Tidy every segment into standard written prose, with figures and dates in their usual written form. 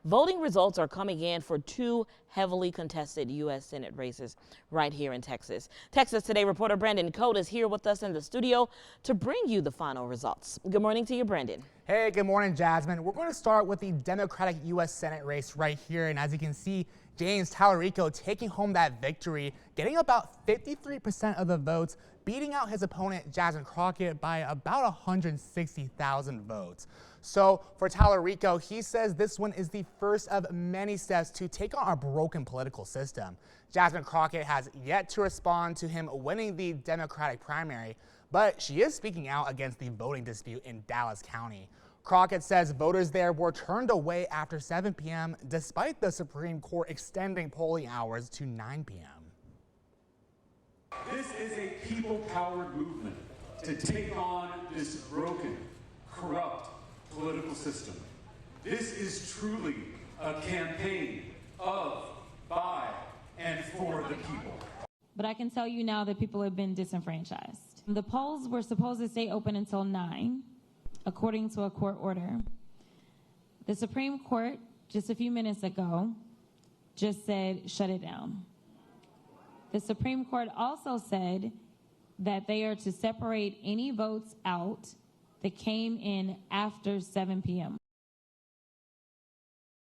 Voting results are coming in for two heavily contested U.S. Senate races right here in Texas. Texas Today reporter Brandon Cote is here with us in the studio to bring you the final results. Good morning to you, Brandon. Hey, good morning, Jasmine. We're going to start with the Democratic U.S. Senate race right here. And as you can see, James Talerico taking home that victory, getting about 53% of the votes, beating out his opponent, Jasmine Crockett, by about 160,000 votes. So for Talerico, he says this one is the first of many steps to take on our broken political system. Jasmine Crockett has yet to respond to him winning the Democratic primary, but she is speaking out against the voting dispute in Dallas County. Crockett says voters there were turned away after 7 p.m. despite the Supreme Court extending polling hours to 9 p.m. This is a people-powered movement to take on this broken, corrupt political system. This is truly a campaign of, by, and for the people. But I can tell you now that people have been disenfranchised. The polls were supposed to stay open until 9, according to a court order. The Supreme Court, just a few minutes ago, just said, shut it down. The Supreme Court also said that they are to separate any votes out that came in after 7 p.m.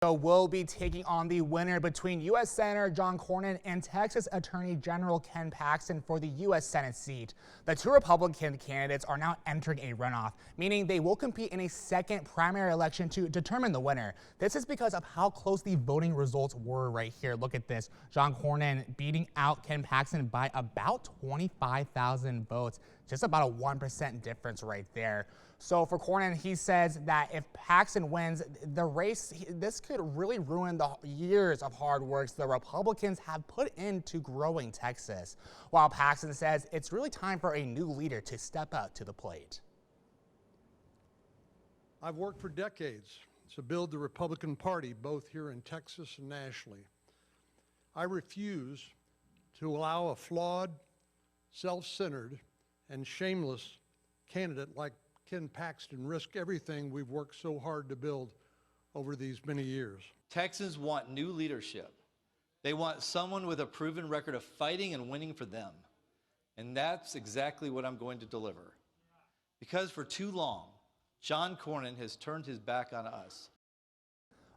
Will be taking on the winner between U.S. Senator John Cornyn and Texas Attorney General Ken Paxton for the U.S. Senate seat. The two Republican candidates are now entering a runoff, meaning they will compete in a second primary election to determine the winner. This is because of how close the voting results were right here. Look at this. John Cornyn beating out Ken Paxton by about 25,000 votes. Just about a 1% difference right there. So for Cornyn, he says that if Paxton wins the race, this could really ruin the years of hard work the Republicans have put into growing Texas. While Paxton says it's really time for a new leader to step up to the plate. I've worked for decades to build the Republican Party, both here in Texas and nationally. I refuse to allow a flawed, self-centered, and shameless candidate like Ken Paxton risk everything we've worked so hard to build over these many years. Texans want new leadership. They want someone with a proven record of fighting and winning for them. And that's exactly what I'm going to deliver. Because for too long, John Cornyn has turned his back on us.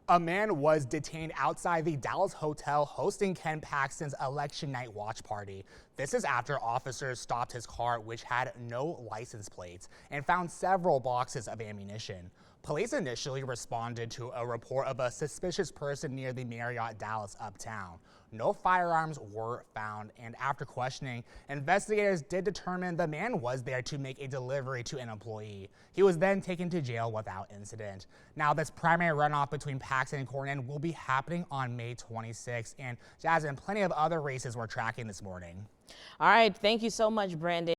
A man was detained outside the Dallas hotel hosting Ken Paxton's election night watch party. This is after officers stopped his car, which had no license plates, and found several boxes of ammunition. Police initially responded to a report of a suspicious person near the Marriott Dallas Uptown. No firearms were found, and after questioning, investigators did determine the man was there to make a delivery to an employee. He was then taken to jail without incident. Now, this primary runoff between Paxton and Cornyn will be happening on May 26th, and Jasmine, plenty of other races we're tracking this morning. All right, thank you so much, Brandon.